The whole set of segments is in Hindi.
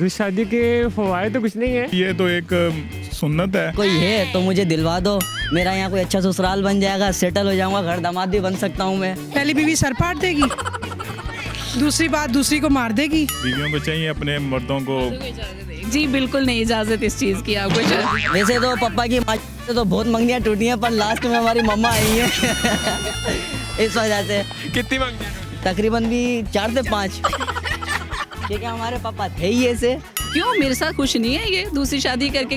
दूसरी शादी के फवायद तो कुछ नहीं है, ये तो एक सुन्नत है। कोई है तो मुझे दिलवा दो, मेरा यहाँ कोई अच्छा ससुराल बन जाएगा, सेटल हो जाऊंगा, घर दामाद भी बन सकता हूँ मैं। पहली बीवी सर फाड़ देगी, दूसरी बात दूसरी को मार देगी। बीवियों को चाहिए अपने मर्दों को। जी बिल्कुल नहीं इजाजत इस चीज की आपको। वैसे तो पापा की माँ से तो बहुत मंगनियाँ टूटी हैं, पर लास्ट में हमारी मम्मा आई है इस वजह से। कितनी मांगनी? तकरीबन भी 4 से 5, क्योंकि हमारे पापा थे ही ऐसे। क्यों मेरे साथ खुश नहीं है ये दूसरी शादी करके?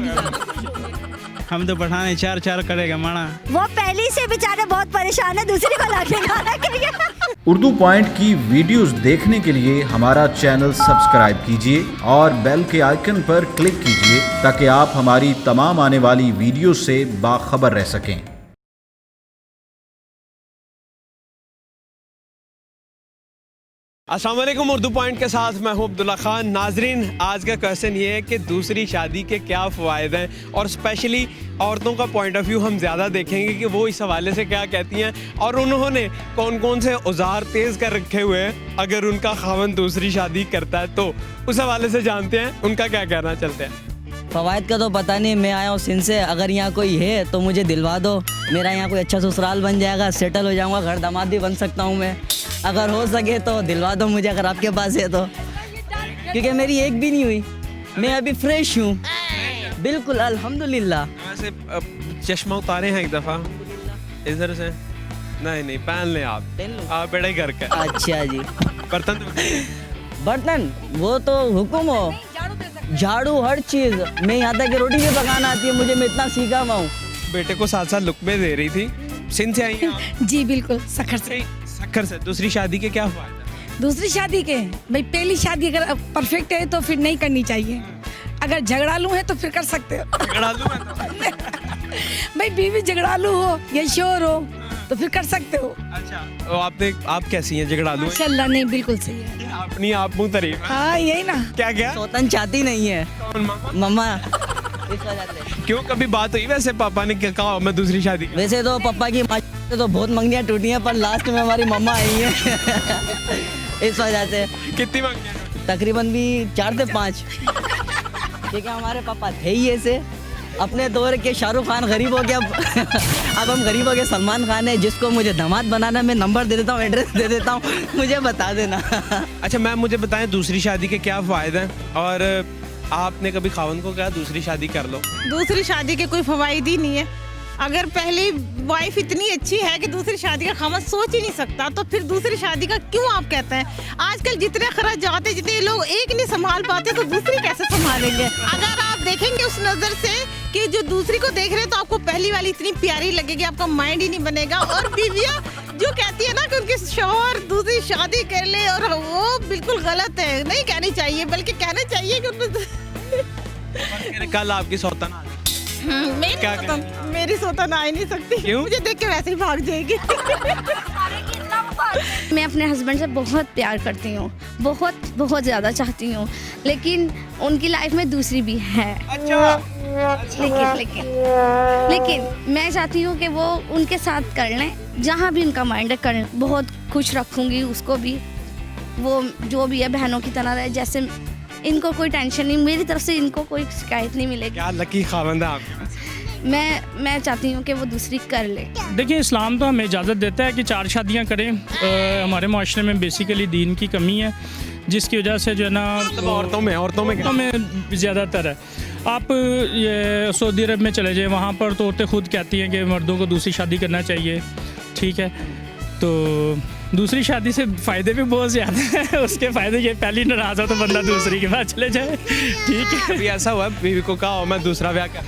हम तो पठाने 4 करेगा माना। वो पहले से बेचारे बहुत परेशान है, दूसरी को लाके खाना करेंगे। उर्दू पॉइंट की वीडियोस देखने के लिए हमारा चैनल सब्सक्राइब कीजिए और बेल के आइकन पर क्लिक कीजिए ताकि आप हमारी तमाम आने वाली वीडियो से बाखबर रह सकें। अस्सलाम वालेकुम, उर्दू पॉइंट के साथ मैं हूं अब्दुल्ला खान। नाजरीन, आज का क्वेश्चन ये है कि दूसरी शादी के क्या फ़वाइद हैं, और स्पेशली औरतों का पॉइंट ऑफ व्यू हम ज़्यादा देखेंगे कि वो इस हवाले से क्या कहती हैं और उन्होंने कौन कौन से औजार तेज़ कर रखे हुए हैं अगर उनका खावन दूसरी शादी करता है। तो उस हवाले से जानते हैं उनका क्या कहना, चलते हैं। फवायद का तो पता नहीं, मैं आया हूँ सिंध से। अगर यहाँ कोई है तो मुझे दिलवा दो, मेरा यहाँ कोई अच्छा ससुराल बन जाएगा, सेटल हो जाऊंगा, घर दामाद भी बन सकता हूँ मैं। अगर हो सके तो दिलवा दो मुझे, अगर आपके पास है तो, क्योंकि मेरी एक भी नहीं हुई, मैं अभी फ्रेश हूँ बिल्कुल अल्हम्दुलिल्लाह। वैसे चश्मा उतारे हैं एक दफ़ा इधर से? नहीं पहन लें आप बड़े घर का। अच्छा जी। बर्तन वो तो हुक्म हो, झाड़ू हर चीज़। मैं यहाँ तक कि रोटी भी पकाना आती है मुझे, मैं इतना सीखा हुआ हूँ। बेटे को साथ साथ लुकमे दे रही थी। सिंध से आई हैं आप? जी बिल्कुल, सखर से। सखर से। दूसरी शादी के क्या फायदा? दूसरी शादी के भाई, पहली शादी अगर परफेक्ट है तो फिर नहीं करनी चाहिए, अगर झगड़ालू है तो फिर कर सकते हो। झगड़ालू है तो? भाई बीवी झगड़ालू हो या शोर हो तो फिर कर सकते हो। अच्छा, तो आप कैसी हैं? झगड़ालू हैं? माशाल्लाह, नहीं बिल्कुल सही है। अपनी आप मुँह तारीफ है। हाँ यही ना। क्या सौतन चाहती नहीं है मम्मा, इस वजह से। क्यों, कभी बात हुई वैसे पापा ने क्या कहा मैं दूसरी शादी? वैसे तो पापा की माँ से तो बहुत मंगनियाँ टूटी हैं, पर लास्ट में हमारी मम्मा आई है इस वजह से। कितनी मांगी? तकरीबन भी 4 से 5, क्योंकि हमारे पापा थे ही ऐसे। अपने दौर के शाहरुख खान गरीब हो गया अब हम गरीब हो गए सलमान खान है। जिसको मुझे दामाद बनाना, मैं नंबर दे देता हूँ, एड्रेस दे देता हूँ, मुझे बता देना। अच्छा मैम, मुझे बताएं दूसरी शादी के क्या फ़ायदे हैं, और आपने कभी खावन को कहा दूसरी शादी कर लो? दूसरी शादी के कोई फवायद ही नहीं है। अगर पहली वाइफ इतनी अच्छी है कि दूसरी शादी का खामद सोच ही नहीं सकता, तो फिर दूसरी शादी का क्यों आप कहते हैं? आजकल जितने खर्च जाते, जितने लोग एक नहीं संभाल पाते तो दूसरी कैसे संभालेंगे? अगर आप देखेंगे उस नज़र से कि जो दूसरी को देख रहे हैं तो आपको पहली वाली इतनी प्यारी लगेगी, आपका माइंड ही नहीं बनेगा। और बीवियाँ जो कहती है ना कि उनके शौहर दूसरी शादी कर ले, और वो बिल्कुल गलत है, नहीं कहनी चाहिए, बल्कि कहना चाहिए कि कल आपकी सौतन आ गई। मेरी सौतन आ ही नहीं सकती। क्यों? मुझे देख के वैसे ही भाग जाएगी। मैं अपने हस्बैंड से बहुत प्यार करती हूँ, बहुत ज़्यादा चाहती हूँ, लेकिन उनकी लाइफ में दूसरी भी है। लेकिन मैं चाहती हूँ कि वो उनके साथ कर लें, जहाँ भी उनका माइंड कर लें। बहुत खुश रखूँगी उसको भी, वो जो भी है बहनों की तरह रहे। जैसे इनको कोई टेंशन नहीं, मेरी तरफ से इनको कोई शिकायत नहीं मिलेगी। क्या लकी खावंद है आप। मैं चाहती हूँ कि वो दूसरी कर ले। देखिए, इस्लाम तो हमें इजाज़त देता है कि 4 शादियाँ करें। हमारे माशरे में बेसिकली दीन की कमी है, जिसकी वजह से जो है ना औरतों में ज़्यादातर है। आप ये सऊदी अरब में चले जाएं, वहाँ पर तो औरतें खुद कहती हैं कि मर्दों को दूसरी शादी करना चाहिए। ठीक है, तो दूसरी शादी से फ़ायदे भी बहुत ज़्यादा हैं। उसके फ़ायदे ये, पहली नाराज़ हो तो बंदा दूसरी के बाद चले जाए। ठीक है, अभी ऐसा हुआ बीवी को कहा मैं दूसरा ब्याह कर,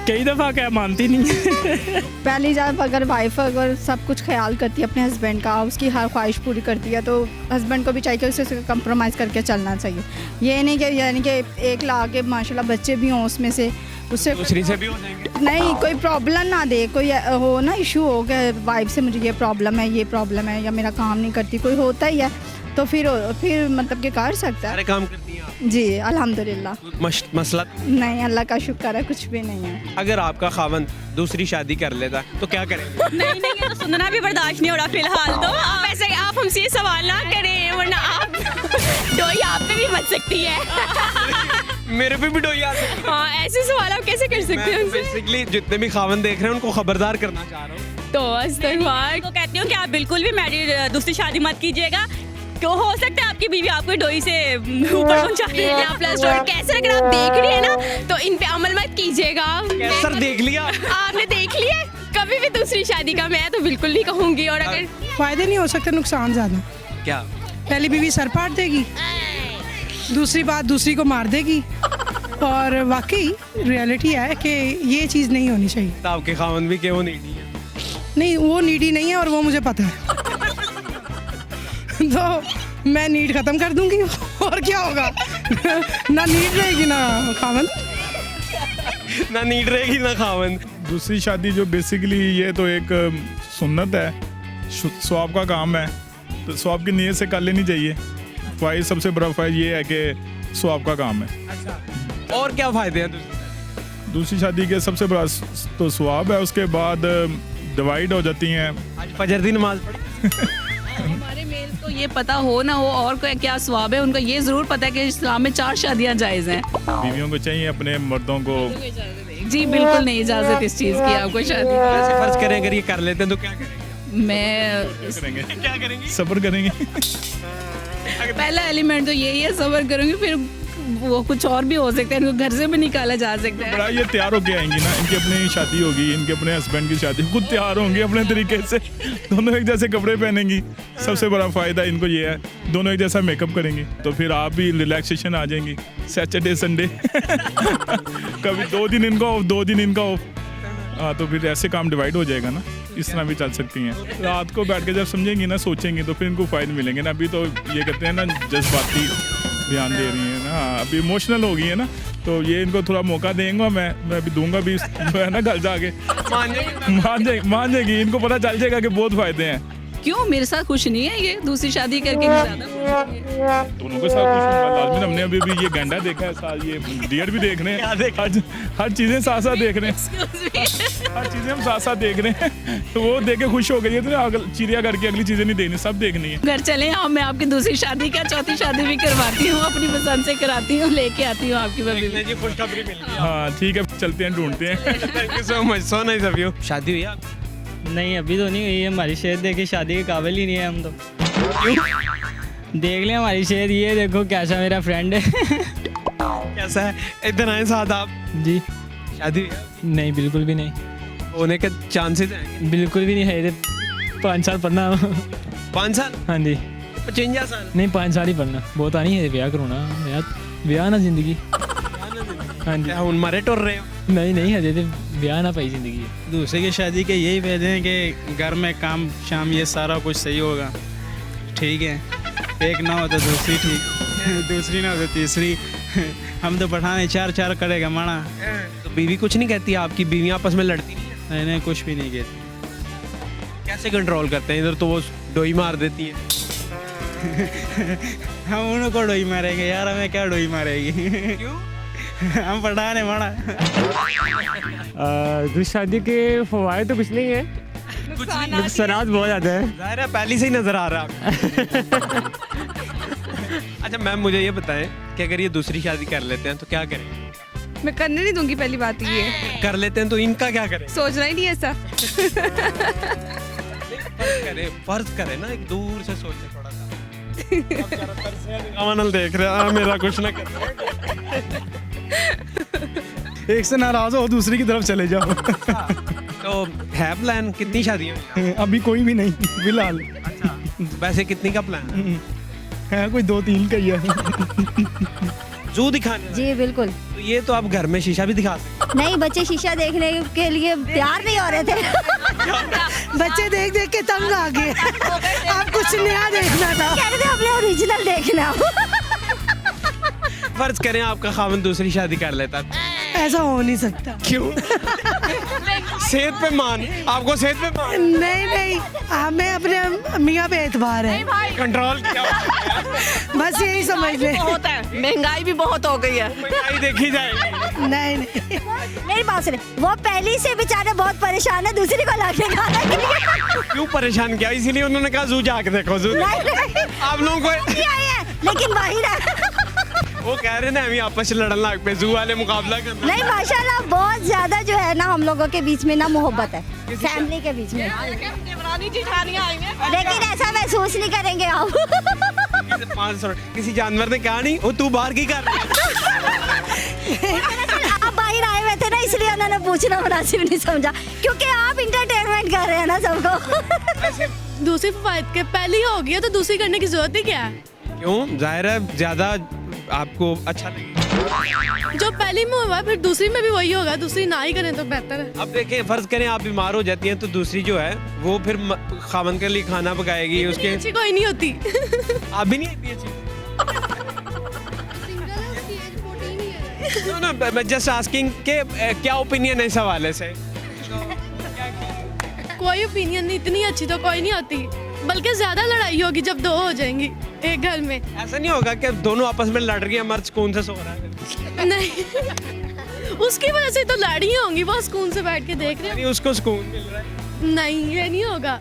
कई दफ़ा क्या मानती नहीं है। पहली जब अगर वाइफ अगर सब कुछ ख्याल करती है अपने हस्बैंड का, उसकी हर ख्वाहिश पूरी करती है, तो हस्बैंड को भी चाहिए कि उससे कंप्रोमाइज़ करके चलना चाहिए। ये नहीं कि यानी कि एक ला के माशाल्लाह बच्चे भी हों उसमें से, उससे दूसरी से भी हो जाएंगे। नहीं, कोई प्रॉब्लम ना दे, कोई हो ना इशू हो कि वाइफ से मुझे ये प्रॉब्लम है, या मेरा काम नहीं करती, कोई होता ही है, तो फिर मतलब कि कर सकता है। सारे काम करती हैं आप? जी अल्हम्दुलिल्लाह। मसला नहीं, अल्लाह का शुक्र है, कुछ भी नहीं है। अगर आपका खावन दूसरी शादी कर लेता तो क्या करेंगे? नहीं ये तो सुनना भी बर्दाश्त नहीं हो रहा फिलहाल। तो वैसे आप हमसे ये सवाल ना करें, वरना आप डोई आप पे भी बच सकती है। मेरे पे भी डोई आ सकती है। हाँ, ऐसे सवाल आप कैसे कर सकते हो मैं उनसे? बेसिकली जितने भी खावन देख रहे हैं उनको खबरदार करना चाह रहा हूँ। तो अस्तगफार को कहती हूँ कि आप बिल्कुल भी मैरिड दूसरी शादी मत कीजिएगा। क्यों हो सकता है आपकी बीवी आपको डोई से ऊपर पहुंचा दे। प्लस कैसे अगर आप देख रही है ना तो इन पे अमल मत कीजिएगा। सर देख लिया आपने देख लिया कभी भी दूसरी शादी का? मैं तो बिल्कुल नहीं कहूँगी। और अगर फायदे नहीं हो सकते, नुकसान ज़्यादा। क्या? पहली बीवी सर पाट देगी, दूसरी बात दूसरी को मार देगी। और वाकई रियलिटी है कि ये चीज़ नहीं होनी चाहिए। तो आपके खावन भी के वो नीडी है? नहीं, वो नीडी नहीं है और वो मुझे पता है। तो मैं नीड ख़त्म कर दूंगी और क्या होगा। ना नीड रहेगी ना खावन। ना नीड रहेगी ना खावन। दूसरी शादी जो बेसिकली ये तो एक सुन्नत है, स्वाब का काम है, तो स्वाब की नीयत से कर लेनी चाहिए। फ़ायदा सबसे बड़ा फ़ायदा ये है कि स्वाब का काम है। और क्या फ़ायदे हैं दूसरी शादी के? सबसे बड़ा तो स्वाब है, उसके बाद डिवाइड हो जाती हैं। आज फजर दी नमाज पढ़ी। हमारे मेल को ये पता हो ना हो और कोई क्या स्वाब है, उनको ये ज़रूर पता है कि इस्लाम में 4 शादियाँ जायज़ हैं। बीवियों को चाहिए अपने मर्दों को। जी बिल्कुल नहीं इजाज़त इस चीज़ की आपको शादी। वैसे फर्ज करें अगर ये कर लेते हैं तो क्या करेंगे? मैं करेंगे क्या करेंगे? सब्र करेंगे। पहला एलिमेंट तो यही है, सब्र करूँगी। फिर वो कुछ और भी हो सकता है, इनको घर से भी निकाला जा सकता है। बड़ा ये तैयार होके आएंगी ना, इनकी अपनी शादी होगी, इनके अपने हस्बैंड की शादी, खुद तैयार होंगे अपने तरीके से, दोनों एक जैसे कपड़े पहनेंगी। सबसे बड़ा फ़ायदा इनको ये है, दोनों एक जैसा मेकअप करेंगी, तो फिर आप भी रिलैक्सेशन आ जाएंगी। सैटरडे संडे कभी 2 दिन इनका ऑफ, 2 दिन इनका ऑफ। हाँ, तो फिर ऐसे काम डिवाइड हो जाएगा ना, इस तरह भी चल सकती हैं। रात को बैठ के जब समझेंगी ना, सोचेंगी, तो फिर इनको फ़ायदे मिलेंगे ना। अभी तो ये कहते हैं ना, जज्बाती ध्यान दे रही है ना, अभी इमोशनल हो गई है ना, तो ये इनको थोड़ा मौका देंगे। मैं अभी दूंगा भी है ना, घर जाके मान जाएगी। इनको पता चल जाएगा कि बहुत फायदे हैं। क्यों मेरे साथ खुश नहीं है ये दूसरी शादी करके? ज़्यादा दोनों के साथ खुश होगा लाजमी। हमने अभी भी ये गंडा देखा है, साथ ये डियर भी देख रहे हैं, हर चीज़ें साथ साथ देख रहे हैं, हर चीज़ें हम साथ साथ देख रहे हैं। तो वो देख के खुश हो गई है, तो चिड़ियाघर की अगली चीज़ें नहीं देखनी, सब देखनी है। घर चले आप, मैं आपकी दूसरी शादी का 4थी शादी भी करवाती हूँ, अपनी पसंद से कराती हूँ, लेके आती हूँ आपकी बेबी जी। खुशखबरी मिल गई। हाँ ठीक है, चलते हैं, ढूंढते हैं। Thank you so much, so nice of you. शादी हुई आप? नहीं, अभी तो नहीं हुई है। हमारी शहर देखे शादी के काबिल ही नहीं है हम तो। देख लें हमारी शहर, ये देखो कैसा मेरा फ्रेंड है। कैसा है? इधर आए साथ आप जी। शादी हुई आपकी? नहीं, बिल्कुल भी नहीं होने के चांसेस हैं? बिल्कुल भी नहीं है। 5 साल पढ़ना। 5 साल? हाँ जी। 55 साल? नहीं, 5 साल ही पढ़ना बहुत आनी है। ब्याह करो ना, ब्याह ना जिंदगी। हाँ जी। हूँ मारे टुर रहे हो? नहीं, हजे तो ब्याह ना पाई जिंदगी। दूसरे की शादी के यही फायदे हैं कि घर में काम शाम ये सारा कुछ सही होगा, ठीक है। एक ना हो तो दूसरी ठीक, दूसरी ना हो तो तीसरी। हम तो पठाने 4 करेगा माना। तो बीवी कुछ नहीं कहती? आपकी बीवी आपस में लड़ती नहीं? नहीं, कुछ भी नहीं कहती। कैसे कंट्रोल करते हैं? इधर तो वो डोई मार देती है। हम उनको डोई मारेंगे यार, हमें क्या डोई मारेगी। क्यों? हम पठाने माना। दूसरी शादी के फवायद तो कुछ नहीं है, नुकसानात बहुत ज़्यादा है। जाहिर है पहले से ही नजर आ रहा है। अच्छा मैम, मुझे ये बताएं कि अगर ये दूसरी शादी कर लेते हैं तो क्या करें? मैं करने नहीं दूंगी, पहली बात ये है। कर लेते हैं तो इनका क्या करें? सोचना ही नहीं ऐसा। फर्ज करें ना, एक दूर से सोचे थोड़ा सा। कमल देख रहा मेरा कुछ ना कर। एक से नाराज हो दूसरी की तरफ चले जाओ। तो है प्लान? कितनी शादियाँ? अभी कोई भी नहीं फिलहाल। अच्छा, वैसे कितनी का प्लान है? कोई 2-3 का ही है। जू दिखाने? जी बिल्कुल। तो ये तो आप घर में शीशा भी दिखा सकते। नहीं, बच्चे शीशा देखने के लिए तैयार नहीं हो रहे थे। बच्चे देख देख के तंग आ गए। आप कुछ नया देखना था। कह रहे थे हमने ओरिजिनल देखना। फर्ज करें आपका खावन दूसरी शादी कर लेता ऐसा हो नहीं सकता। क्यों? सेहत पे मान, आपको सेहत पे मान? नहीं, हमें अपने मियाँ पे एतबार है। कंट्रोल किया बस यही समझ ले। बहुत है, महंगाई भी बहुत हो गई है। महंगाई देखी जाएगी। नहीं मेरी बात सुने, वो पहले से बेचारे बहुत परेशान है दूसरी को लाके खाना के लिए। क्यों परेशान किया? इसीलिए उन्होंने कहा जू जाके देखो जू। आप लोगों को लेकिन बाहर है। वो कह रहे ना हम आपस में लड़न लाग पे, जू वाले मुकाबला करना। नहीं माशाल्लाह बहुत ज्यादा जो है ना हम लोगों के बीच में ना मोहब्बत है, फैमिली के बीच में। लेकिन ऐसा महसूस नहीं करेंगे आप। 500 किसी जानवर ने कहा नहीं, वो तू बाहर की कर रही है? आप बाहर आए हुए थे ना इसलिए उन्होंने पूछना मुनासिब नहीं समझा, क्योंकि आप इंटरटेनमेंट कर रहे हैं ना सबको। दूसरी फवायद के पहली हो गई है तो दूसरी करने की जरूरत ही क्या है? क्यों? जाहिर है ज्यादा आपको अच्छा लगेगा। जो पहली में हुआ फिर दूसरी में भी वही होगा, दूसरी ना ही करें तो बेहतर है। अब देखिए फर्ज करें आप बीमार हो जाती हैं तो दूसरी जो है वो फिर खामन के लिए खाना पकाएगी, उसके अच्छी कोई नहीं होती। आप भी नहीं आती अच्छी? No, मैं जस्ट आस्किंग के क्या ओपिनियन है इस हवाले से? कोई ओपिनियन नहीं, इतनी अच्छी तो कोई नहीं होती, बल्कि ज्यादा लड़ाई होगी जब दो हो जाएंगी एक घर में। ऐसा नहीं होगा कि दोनों आपस में लड़ रही है, मर्द सुकून से सो रहा है? नहीं उसकी वजह से तो लड़ी होंगी, वो सुकून से बैठ के देख रहे हैं। उसको सुकून मिल रहा है? नहीं ये नहीं होगा।